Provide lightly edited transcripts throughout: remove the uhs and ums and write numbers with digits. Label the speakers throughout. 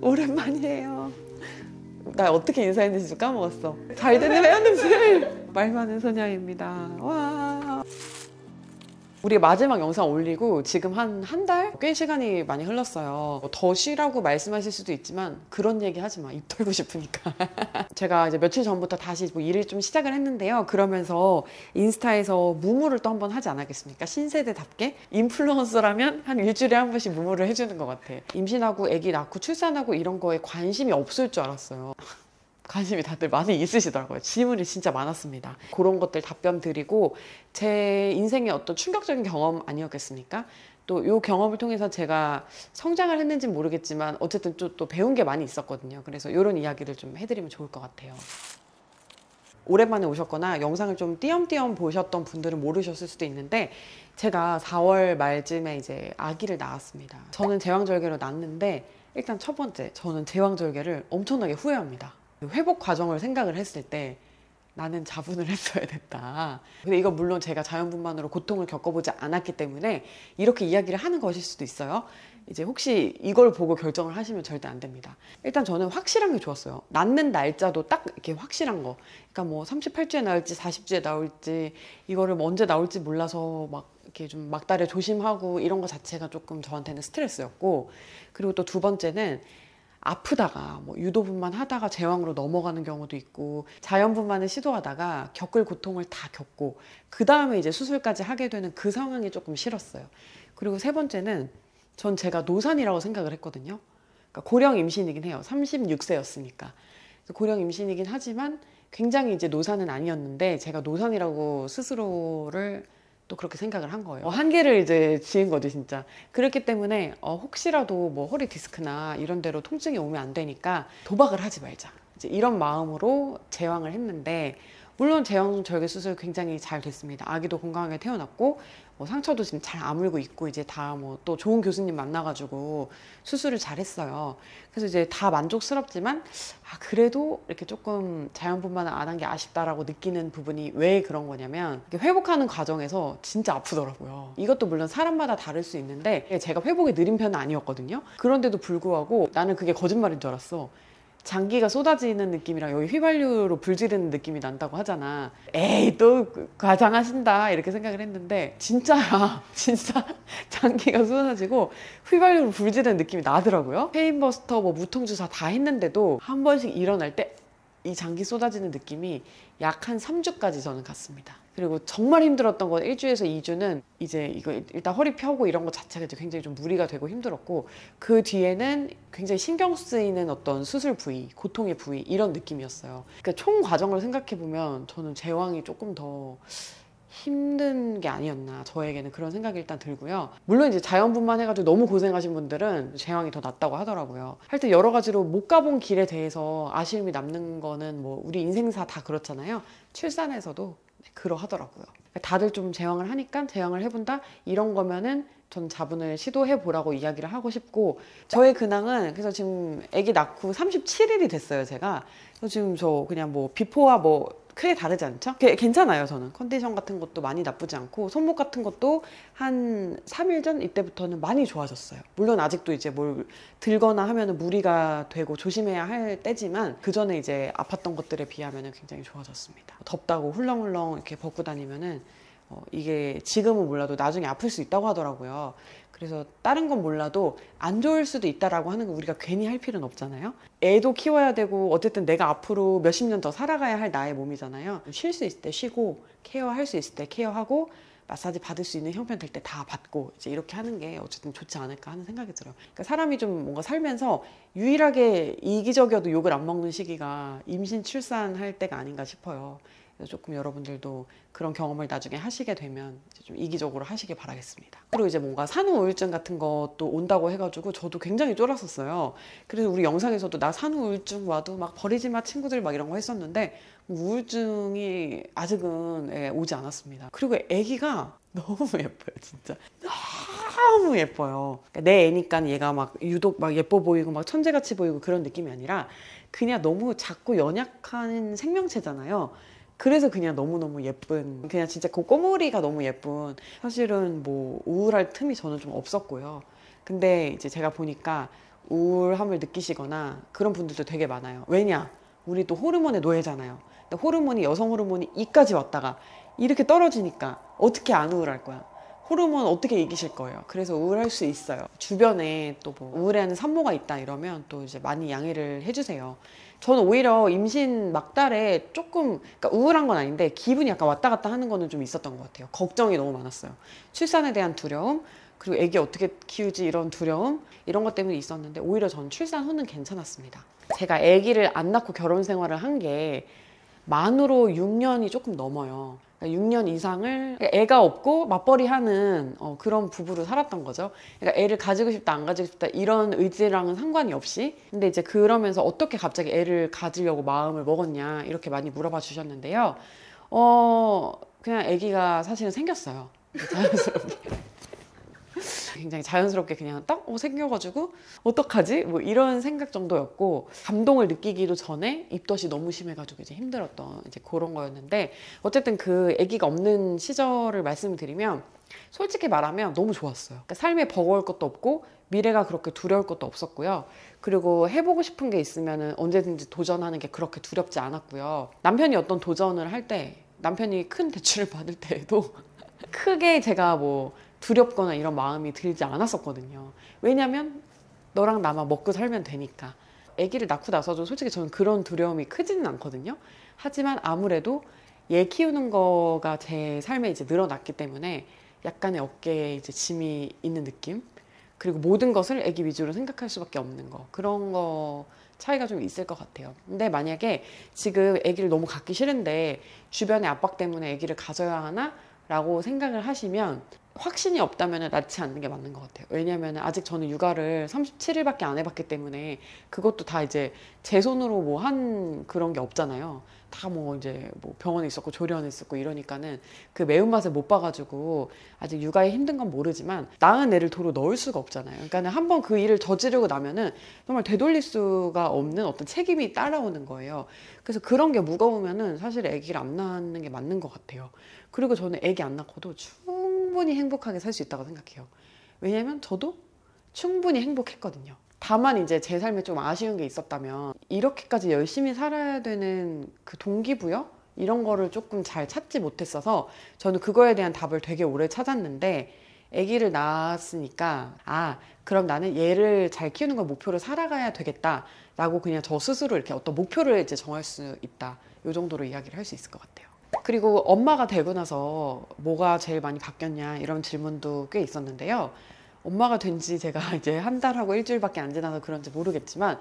Speaker 1: 오랜만이에요. 나 어떻게 인사했는지 좀 까먹었어. 잘 되는 회원님들. 말 많은 소녀입니다. 와. 우리 마지막 영상 올리고 지금 한 달? 꽤 시간이 많이 흘렀어요. 더 쉬라고 말씀하실 수도 있지만 그런 얘기 하지 마. 입 털고 싶으니까. 제가 이제 며칠 전부터 다시 뭐 일을 좀 시작을 했는데요. 그러면서 인스타에서 무무를 또 한번 하지 않았겠습니까? 신세대답게. 인플루언서라면 한 일주일에 한 번씩 무무를 해주는 것 같아. 임신하고 아기 낳고 출산하고 이런 거에 관심이 없을 줄 알았어요. 관심이 다들 많이 있으시더라고요. 질문이 진짜 많았습니다. 그런 것들 답변 드리고 제 인생의 어떤 충격적인 경험 아니었겠습니까? 또 이 경험을 통해서 제가 성장을 했는지는 모르겠지만 어쨌든 또 배운 게 많이 있었거든요. 그래서 이런 이야기를 좀 해드리면 좋을 것 같아요. 오랜만에 오셨거나 영상을 좀 띄엄띄엄 보셨던 분들은 모르셨을 수도 있는데 제가 4월 말쯤에 이제 아기를 낳았습니다. 저는 제왕절개로 낳았는데 일단 첫 번째, 저는 제왕절개를 엄청나게 후회합니다. 회복 과정을 생각을 했을 때 나는 자분을 했어야 됐다. 근데 이거 물론 제가 자연분만으로 고통을 겪어보지 않았기 때문에 이렇게 이야기를 하는 것일 수도 있어요. 이제 혹시 이걸 보고 결정을 하시면 절대 안 됩니다. 일단 저는 확실한 게 좋았어요. 낳는 날짜도 딱 이렇게 확실한 거. 그러니까 뭐 38주에 나올지 40주에 나올지 이거를 뭐 언제 나올지 몰라서 막 이렇게 좀 막달에 조심하고 이런 거 자체가 조금 저한테는 스트레스였고, 그리고 또 두 번째는 아프다가 뭐 유도분만 하다가 제왕으로 넘어가는 경우도 있고 자연분만을 시도하다가 겪을 고통을 다 겪고 그 다음에 이제 수술까지 하게 되는 그 상황이 조금 싫었어요. 그리고 세 번째는 전 제가 노산이라고 생각을 했거든요. 그러니까 고령 임신이긴 해요. 36세였으니까. 고령 임신이긴 하지만 굉장히 이제 노산은 아니었는데 제가 노산이라고 스스로를 또 그렇게 생각을 한 거예요. 한계를 이제 지은 거지 진짜. 그렇기 때문에 혹시라도 뭐 허리 디스크나 이런 데로 통증이 오면 안 되니까 도박을 하지 말자, 이제 이런 마음으로 제왕을 했는데, 물론 제왕절개 수술 굉장히 잘 됐습니다. 아기도 건강하게 태어났고 뭐 상처도 지금 잘 아물고 있고 이제 다 뭐 또 좋은 교수님 만나가지고 수술을 잘 했어요. 그래서 이제 다 만족스럽지만 그래도 이렇게 조금 자연분만을 안 한 게 아쉽다라고 느끼는 부분이 왜 그런 거냐면, 회복하는 과정에서 진짜 아프더라고요. 이것도 물론 사람마다 다를 수 있는데 제가 회복이 느린 편은 아니었거든요. 그런데도 불구하고 나는 그게 거짓말인 줄 알았어. 장기가 쏟아지는 느낌이랑 여기 휘발유로 불 지르는 느낌이 난다고 하잖아. 에이 또 과장하신다 이렇게 생각을 했는데 진짜야. 진짜 장기가 쏟아지고 휘발유로 불 지르는 느낌이 나더라고요. 페인버스터 뭐 무통주사 다 했는데도 한 번씩 일어날 때 이 장기 쏟아지는 느낌이 약 한 3주까지 저는 갔습니다. 그리고 정말 힘들었던 건 1주에서 2주는 이제 이거 일단 허리 펴고 이런 거 자체가 이제 굉장히 좀 무리가 되고 힘들었고, 그 뒤에는 굉장히 신경 쓰이는 어떤 수술 부위, 고통의 부위 이런 느낌이었어요. 그러니까 총 과정을 생각해 보면 저는 제왕이 조금 더 힘든 게 아니었나, 저에게는 그런 생각이 일단 들고요. 물론 이제 자연분만 해가지고 너무 고생하신 분들은 제왕이 더 낫다고 하더라고요. 하여튼 여러 가지로 못 가본 길에 대해서 아쉬움이 남는 거는 뭐 우리 인생사 다 그렇잖아요. 출산에서도 그러하더라고요. 다들 좀 제왕을 하니까 제왕을 해본다 이런 거면은 전 자분을 시도해 보라고 이야기를 하고 싶고, 저의 근황은 그래서 지금 아기 낳고 37일이 됐어요. 제가 그래서 지금 저 그냥 뭐 비포와 뭐 크게 다르지 않죠? 괜찮아요. 저는 컨디션 같은 것도 많이 나쁘지 않고 손목 같은 것도 한 3일 전 이때부터는 많이 좋아졌어요. 물론 아직도 이제 뭘 들거나 하면은 무리가 되고 조심해야 할 때지만 그 전에 이제 아팠던 것들에 비하면은 굉장히 좋아졌습니다. 덥다고 훌렁훌렁 이렇게 벗고 다니면은 이게 지금은 몰라도 나중에 아플 수 있다고 하더라고요. 그래서 다른 건 몰라도 안 좋을 수도 있다라고 하는 거 우리가 괜히 할 필요는 없잖아요. 애도 키워야 되고 어쨌든 내가 앞으로 몇십 년 더 살아가야 할 나의 몸이잖아요. 쉴 수 있을 때 쉬고 케어할 수 있을 때 케어하고 마사지 받을 수 있는 형편 될 때 다 받고 이제 이렇게 하는 게 어쨌든 좋지 않을까 하는 생각이 들어요. 그러니까 사람이 좀 뭔가 살면서 유일하게 이기적이어도 욕을 안 먹는 시기가 임신 출산할 때가 아닌가 싶어요. 조금 여러분들도 그런 경험을 나중에 하시게 되면 좀 이기적으로 하시길 바라겠습니다. 그리고 이제 뭔가 산후 우울증 같은 것도 온다고 해가지고 저도 굉장히 쫄았었어요. 그래서 우리 영상에서도 나 산후 우울증 와도 막 버리지 마 친구들 막 이런 거 했었는데 우울증이 아직은 오지 않았습니다. 그리고 아기가 너무 예뻐요. 진짜 너무 예뻐요. 그러니까 내 애니까 얘가 막 유독 막 예뻐 보이고 막 천재같이 보이고 그런 느낌이 아니라 그냥 너무 작고 연약한 생명체잖아요. 그래서 그냥 너무너무 예쁜, 그냥 진짜 그 꼬물이가 너무 예쁜, 사실은 뭐 우울할 틈이 저는 좀 없었고요. 근데 이제 제가 보니까 우울함을 느끼시거나 그런 분들도 되게 많아요. 왜냐? 우리 또 호르몬의 노예잖아요. 근데 호르몬이, 여성 호르몬이 이까지 왔다가 이렇게 떨어지니까 어떻게 안 우울할 거야? 호르몬 어떻게 이기실 거예요? 그래서 우울할 수 있어요. 주변에 또 뭐 우울해하는 산모가 있다 이러면 또 이제 많이 양해를 해주세요. 저는 오히려 임신 막달에 조금, 그러니까 우울한 건 아닌데 기분이 약간 왔다 갔다 하는 거는 좀 있었던 것 같아요. 걱정이 너무 많았어요. 출산에 대한 두려움, 그리고 애기 어떻게 키우지 이런 두려움, 이런 것 때문에 있었는데 오히려 전 출산 후는 괜찮았습니다. 제가 아기를 안 낳고 결혼 생활을 한 게 만으로 6년이 조금 넘어요. 6년 이상을 애가 없고 맞벌이 하는 그런 부부로 살았던 거죠. 그러니까 애를 가지고 싶다 안 가지고 싶다 이런 의지랑은 상관이 없이. 근데 이제 그러면서 어떻게 갑자기 애를 가지려고 마음을 먹었냐 이렇게 많이 물어봐 주셨는데요. 그냥 아기가 사실은 생겼어요. 자연스럽게. 굉장히 자연스럽게 그냥 딱 생겨가지고 어떡하지? 뭐 이런 생각 정도였고, 감동을 느끼기도 전에 입덧이 너무 심해가지고 이제 힘들었던 이제 그런 거였는데, 어쨌든 그 아기가 없는 시절을 말씀을 드리면 솔직히 말하면 너무 좋았어요. 그러니까 삶에 버거울 것도 없고 미래가 그렇게 두려울 것도 없었고요. 그리고 해보고 싶은 게 있으면 언제든지 도전하는 게 그렇게 두렵지 않았고요. 남편이 어떤 도전을 할 때, 남편이 큰 대출을 받을 때에도 크게 제가 뭐 두렵거나 이런 마음이 들지 않았었거든요. 왜냐면 너랑 나만 먹고 살면 되니까. 아기를 낳고 나서도 솔직히 저는 그런 두려움이 크지는 않거든요. 하지만 아무래도 얘 키우는 거가 제 삶에 이제 늘어났기 때문에 약간의 어깨에 이제 짐이 있는 느낌? 그리고 모든 것을 아기 위주로 생각할 수밖에 없는 거. 그런 거 차이가 좀 있을 것 같아요. 근데 만약에 지금 아기를 너무 갖기 싫은데 주변의 압박 때문에 아기를 가져야 하나? 라고 생각을 하시면 확신이 없다면 낳지 않는 게 맞는 것 같아요. 왜냐면 아직 저는 육아를 37일밖에 안 해봤기 때문에 그것도 다 이제 제 손으로 뭐 한 그런 게 없잖아요. 다 뭐 이제 뭐 병원에 있었고 조련에 있었고 이러니까는 그 매운맛을 못 봐가지고 아직 육아에 힘든 건 모르지만 낳은 애를 도로 넣을 수가 없잖아요. 그러니까 한번 그 일을 저지르고 나면은 정말 되돌릴 수가 없는 어떤 책임이 따라오는 거예요. 그래서 그런 게 무거우면은 사실 아기를 안 낳는 게 맞는 것 같아요. 그리고 저는 아기 안 낳고도 충분히 행복하게 살 수 있다고 생각해요. 왜냐면 저도 충분히 행복했거든요. 다만 이제 제 삶에 좀 아쉬운 게 있었다면 이렇게까지 열심히 살아야 되는 그 동기부여? 이런 거를 조금 잘 찾지 못했어서 저는 그거에 대한 답을 되게 오래 찾았는데, 아기를 낳았으니까 그럼 나는 얘를 잘 키우는 걸 목표로 살아가야 되겠다 라고 그냥 저 스스로 이렇게 어떤 목표를 이제 정할 수 있다, 이 정도로 이야기를 할 수 있을 것 같아요. 그리고 엄마가 되고 나서 뭐가 제일 많이 바뀌었냐 이런 질문도 꽤 있었는데요. 엄마가 된 지 제가 이제 한 달하고 일주일밖에 안 지나서 그런지 모르겠지만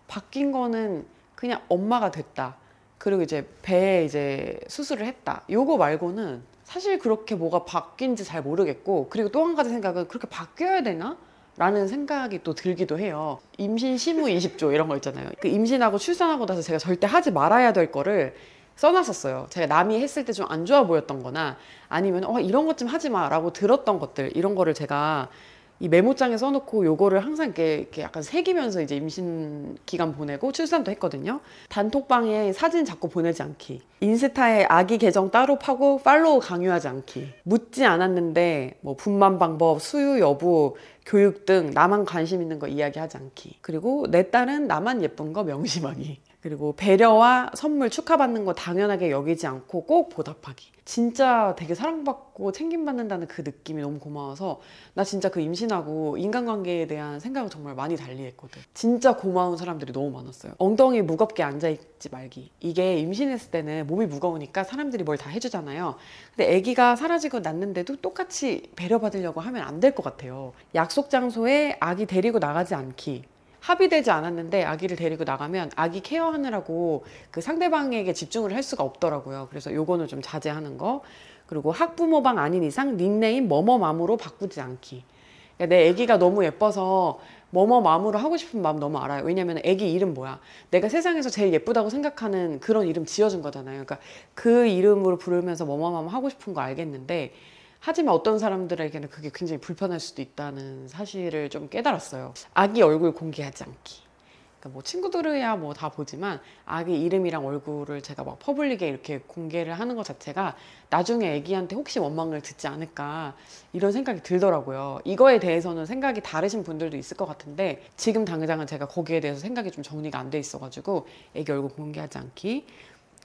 Speaker 1: 바뀐 거는 그냥 엄마가 됐다. 그리고 이제 배에 이제 수술을 했다. 요거 말고는 사실 그렇게 뭐가 바뀐지 잘 모르겠고, 그리고 또 한 가지 생각은 그렇게 바뀌어야 되나? 라는 생각이 또 들기도 해요. 임신 심후 20조 이런 거 있잖아요. 그 임신하고 출산하고 나서 제가 절대 하지 말아야 될 거를 써놨었어요. 제가 남이 했을 때 좀 안 좋아 보였던 거나 아니면 이런 것 좀 하지 마 라고 들었던 것들, 이런 거를 제가 이 메모장에 써놓고 요거를 항상 이렇게 약간 새기면서 이제 임신 기간 보내고 출산도 했거든요. 단톡방에 사진 자꾸 보내지 않기, 인스타에 아기 계정 따로 파고 팔로우 강요하지 않기, 묻지 않았는데 뭐 분만 방법, 수유 여부, 교육 등 나만 관심 있는 거 이야기하지 않기, 그리고 내 딸은 나만 예쁜 거 명심하기, 그리고 배려와 선물 축하받는 거 당연하게 여기지 않고 꼭 보답하기. 진짜 되게 사랑받고 챙김받는다는 그 느낌이 너무 고마워서 나 진짜 그 임신하고 인간관계에 대한 생각을 정말 많이 달리했거든. 진짜 고마운 사람들이 너무 많았어요. 엉덩이 무겁게 앉아있지 말기. 이게 임신했을 때는 몸이 무거우니까 사람들이 뭘 다 해주잖아요. 근데 아기가 사라지고 났는데도 똑같이 배려받으려고 하면 안 될 것 같아요. 약속 장소에 아기 데리고 나가지 않기. 합의되지 않았는데 아기를 데리고 나가면 아기 케어하느라고 그 상대방에게 집중을 할 수가 없더라고요. 그래서 요거는 좀 자제하는 거. 그리고 학부모방 아닌 이상 닉네임 뭐뭐맘으로 바꾸지 않기. 그러니까 내 아기가 너무 예뻐서 뭐뭐맘으로 하고 싶은 마음 너무 알아요. 왜냐면 아기 이름 뭐야? 내가 세상에서 제일 예쁘다고 생각하는 그런 이름 지어준 거잖아요. 그러니까 그 이름으로 부르면서 뭐뭐맘 하고 싶은 거 알겠는데, 하지만 어떤 사람들에게는 그게 굉장히 불편할 수도 있다는 사실을 좀 깨달았어요. 아기 얼굴 공개하지 않기. 그러니까 뭐 친구들이야 뭐 다 보지만 아기 이름이랑 얼굴을 제가 막 퍼블릭에 이렇게 공개를 하는 것 자체가 나중에 아기한테 혹시 원망을 듣지 않을까 이런 생각이 들더라고요. 이거에 대해서는 생각이 다르신 분들도 있을 것 같은데 지금 당장은 제가 거기에 대해서 생각이 좀 정리가 안 돼 있어가지고 아기 얼굴 공개하지 않기,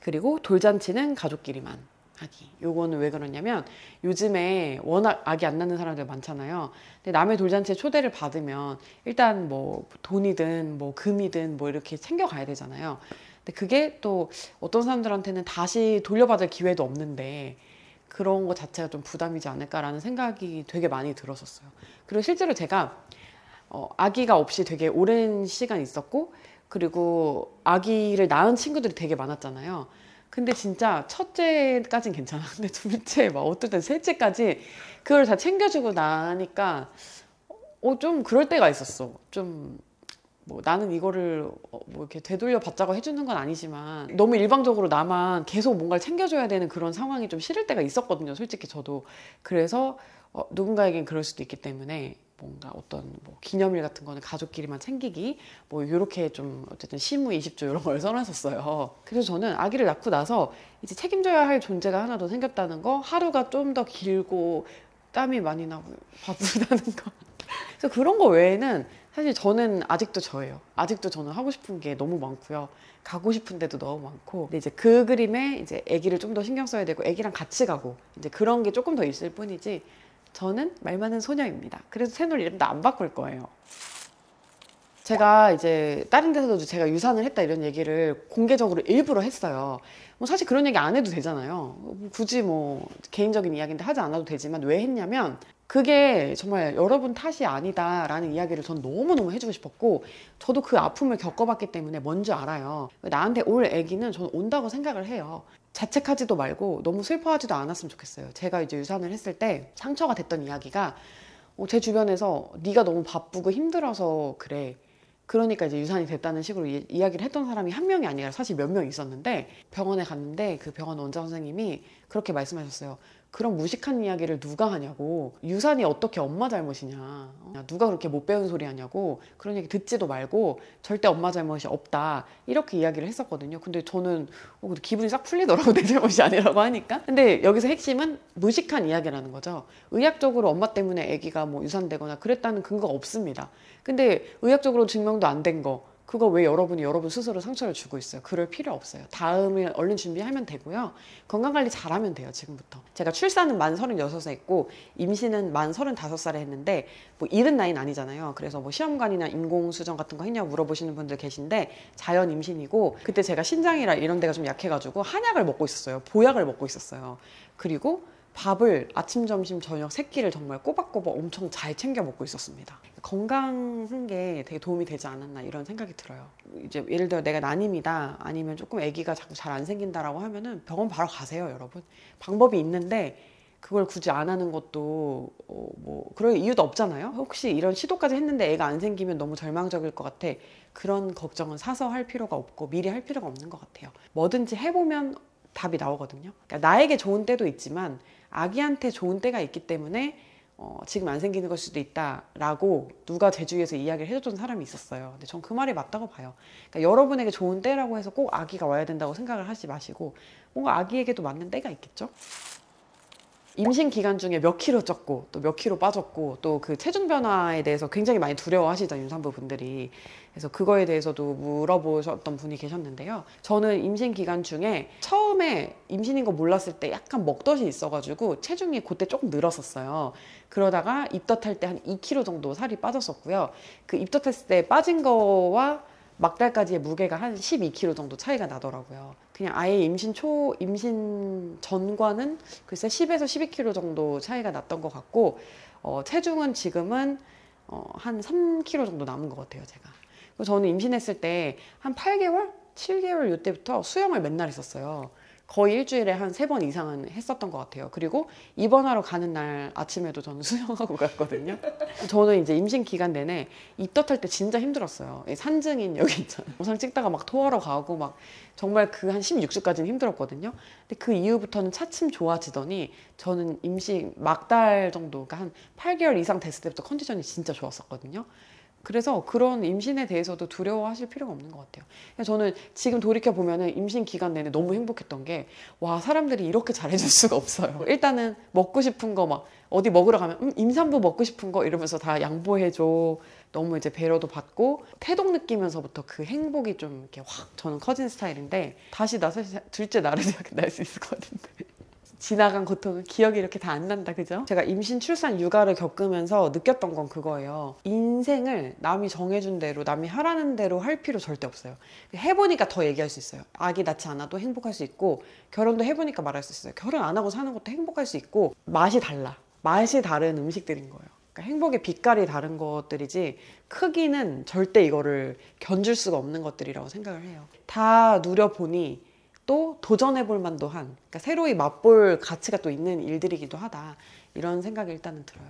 Speaker 1: 그리고 돌잔치는 가족끼리만 하기. 요거는 왜 그러냐면 요즘에 워낙 아기 안 낳는 사람들 많잖아요. 근데 남의 돌잔치에 초대를 받으면 일단 뭐 돈이든 뭐 금이든 뭐 이렇게 챙겨가야 되잖아요. 근데 그게 또 어떤 사람들한테는 다시 돌려받을 기회도 없는데 그런 거 자체가 좀 부담이지 않을까라는 생각이 되게 많이 들었었어요. 그리고 실제로 제가 아기가 없이 되게 오랜 시간 있었고, 그리고 아기를 낳은 친구들이 되게 많았잖아요. 근데 진짜 첫째까진 괜찮아. 근데 둘째, 막 어떨 땐 셋째까지 그걸 다 챙겨주고 나니까 좀 그럴 때가 있었어. 좀 뭐 나는 이거를 뭐 이렇게 되돌려 받자고 해주는 건 아니지만 너무 일방적으로 나만 계속 뭔가를 챙겨줘야 되는 그런 상황이 좀 싫을 때가 있었거든요. 솔직히 저도. 그래서 누군가에겐 그럴 수도 있기 때문에 뭔가 어떤 뭐 기념일 같은 거는 가족끼리만 챙기기 뭐 이렇게 좀 어쨌든 시무 20조 이런 걸 써놨었어요. 그래서 저는 아기를 낳고 나서 이제 책임져야 할 존재가 하나 더 생겼다는 거, 하루가 좀 더 길고 땀이 많이 나고 바쁘다는 거. 그래서 그런 거 외에는 사실 저는 아직도 저예요. 아직도 저는 하고 싶은 게 너무 많고요. 가고 싶은 데도 너무 많고. 근데 이제 그 그림에 이제 아기를 좀 더 신경 써야 되고 아기랑 같이 가고 이제 그런 게 조금 더 있을 뿐이지 저는 말 많은 소녀입니다. 그래서 채널 이름도 안 바꿀 거예요. 제가 이제 다른 데서도 제가 유산을 했다 이런 얘기를 공개적으로 일부러 했어요. 뭐 사실 그런 얘기 안 해도 되잖아요. 굳이 뭐 개인적인 이야기인데 하지 않아도 되지만 왜 했냐면 그게 정말 여러분 탓이 아니다라는 이야기를 전 너무너무 해주고 싶었고, 저도 그 아픔을 겪어봤기 때문에 뭔지 알아요. 나한테 올 아기는 저는 온다고 생각을 해요. 자책하지도 말고 너무 슬퍼하지도 않았으면 좋겠어요. 제가 이제 유산을 했을 때 상처가 됐던 이야기가 제 주변에서 네가 너무 바쁘고 힘들어서 그래, 그러니까 이제 유산이 됐다는 식으로 이야기를 했던 사람이 한 명이 아니라 사실 몇 명 있었는데, 병원에 갔는데 그 병원 원장 선생님이 그렇게 말씀하셨어요. 그런 무식한 이야기를 누가 하냐고. 유산이 어떻게 엄마 잘못이냐. 누가 그렇게 못 배운 소리 하냐고. 그런 얘기 듣지도 말고 절대 엄마 잘못이 없다. 이렇게 이야기를 했었거든요. 근데 저는 기분이 싹 풀리더라고. 내 잘못이 아니라고 하니까. 근데 여기서 핵심은 무식한 이야기라는 거죠. 의학적으로 엄마 때문에 아기가 뭐 유산되거나 그랬다는 근거가 없습니다. 근데 의학적으로 증명도 안 된 거, 그거 왜 여러분이 여러분 스스로 상처를 주고 있어요? 그럴 필요 없어요. 다음에 얼른 준비하면 되고요. 건강관리 잘하면 돼요, 지금부터. 제가 출산은 만 36에 했고 임신은 만 35살에 했는데 뭐 이른 나이는 아니잖아요. 그래서 뭐 시험관이나 인공수정 같은 거 했냐고 물어보시는 분들 계신데 자연 임신이고, 그때 제가 신장이라 이런 데가 좀 약해가지고 한약을 먹고 있었어요. 보약을 먹고 있었어요. 그리고 밥을 아침, 점심, 저녁 세 끼를 정말 꼬박꼬박 엄청 잘 챙겨 먹고 있었습니다. 건강한 게 되게 도움이 되지 않았나 이런 생각이 들어요. 이제 예를 들어 내가 난임이다, 아니면 조금 아기가 자꾸 잘 안 생긴다라고 하면은 병원 바로 가세요, 여러분. 방법이 있는데 그걸 굳이 안 하는 것도 뭐 그럴 이유도 없잖아요. 혹시 이런 시도까지 했는데 애가 안 생기면 너무 절망적일 것 같아. 그런 걱정은 사서 할 필요가 없고 미리 할 필요가 없는 것 같아요. 뭐든지 해보면 답이 나오거든요. 그러니까 나에게 좋은 때도 있지만 아기한테 좋은 때가 있기 때문에 지금 안 생기는 걸 수도 있다라고 누가 제 주위에서 이야기를 해줬던 사람이 있었어요. 근데 전 그 말이 맞다고 봐요. 그러니까 여러분에게 좋은 때라고 해서 꼭 아기가 와야 된다고 생각을 하지 마시고 뭔가 아기에게도 맞는 때가 있겠죠? 임신 기간 중에 몇 킬로 쪘고 또 몇 킬로 빠졌고 또 그 체중 변화에 대해서 굉장히 많이 두려워하시죠, 임산부 분들이. 그래서 그거에 대해서도 물어보셨던 분이 계셨는데요. 저는 임신 기간 중에 처음에 임신인 거 몰랐을 때 약간 먹덧이 있어가지고 체중이 그때 조금 늘었었어요. 그러다가 입덧할 때 한 2kg 정도 살이 빠졌었고요. 그 입덧했을 때 빠진 거와 막달까지의 무게가 한 12kg 정도 차이가 나더라고요. 그냥 아예 임신 전과는 글쎄 10에서 12kg 정도 차이가 났던 것 같고, 체중은 지금은 한 3kg 정도 남은 것 같아요, 제가. 그리고 저는 임신했을 때 한 8개월? 7개월 이때부터 수영을 맨날 했었어요. 거의 일주일에 한 3번 이상은 했었던 것 같아요. 그리고 입원하러 가는 날 아침에도 저는 수영하고 갔거든요. 저는 이제 임신 기간 내내 입덧할 때 진짜 힘들었어요. 산증인 여기 있잖아요. 영상 찍다가 막 토하러 가고 막 정말 그 한 16주까지는 힘들었거든요. 근데 그 이후부터는 차츰 좋아지더니 저는 임신 막달 정도, 그러니까 한 8개월 이상 됐을 때부터 컨디션이 진짜 좋았었거든요. 그래서 그런 임신에 대해서도 두려워하실 필요가 없는 것 같아요. 저는 지금 돌이켜보면 임신 기간 내내 너무 행복했던 게, 와, 사람들이 이렇게 잘해줄 수가 없어요. 일단은 먹고 싶은 거 막 어디 먹으러 가면 임산부 먹고 싶은 거 이러면서 다 양보해줘. 너무 이제 배려도 받고 태동 느끼면서부터 그 행복이 좀 이렇게 확 저는 커진 스타일인데, 다시 나 사실 둘째 낳을 생각이 날 수 있을 것 같은데. 지나간 고통은 기억이 이렇게 다 안 난다, 그죠? 제가 임신, 출산, 육아를 겪으면서 느꼈던 건 그거예요. 인생을 남이 정해준 대로, 남이 하라는 대로 할 필요 절대 없어요. 해보니까 더 얘기할 수 있어요. 아기 낳지 않아도 행복할 수 있고, 결혼도 해보니까 말할 수 있어요. 결혼 안 하고 사는 것도 행복할 수 있고, 맛이 달라. 맛이 다른 음식들인 거예요. 그러니까 행복의 빛깔이 다른 것들이지, 크기는 절대 이거를 견줄 수가 없는 것들이라고 생각을 해요. 다 누려보니 또 도전해볼 만도 한, 그러니까 새로이 맛볼 가치가 또 있는 일들이기도 하다, 이런 생각이 일단은 들어요.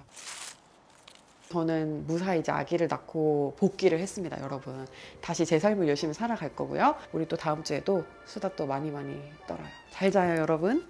Speaker 1: 저는 무사히 이제 아기를 낳고 복귀를 했습니다, 여러분. 다시 제 삶을 열심히 살아갈 거고요. 우리 또 다음 주에도 수다 또 많이 떨어요. 잘 자요, 여러분.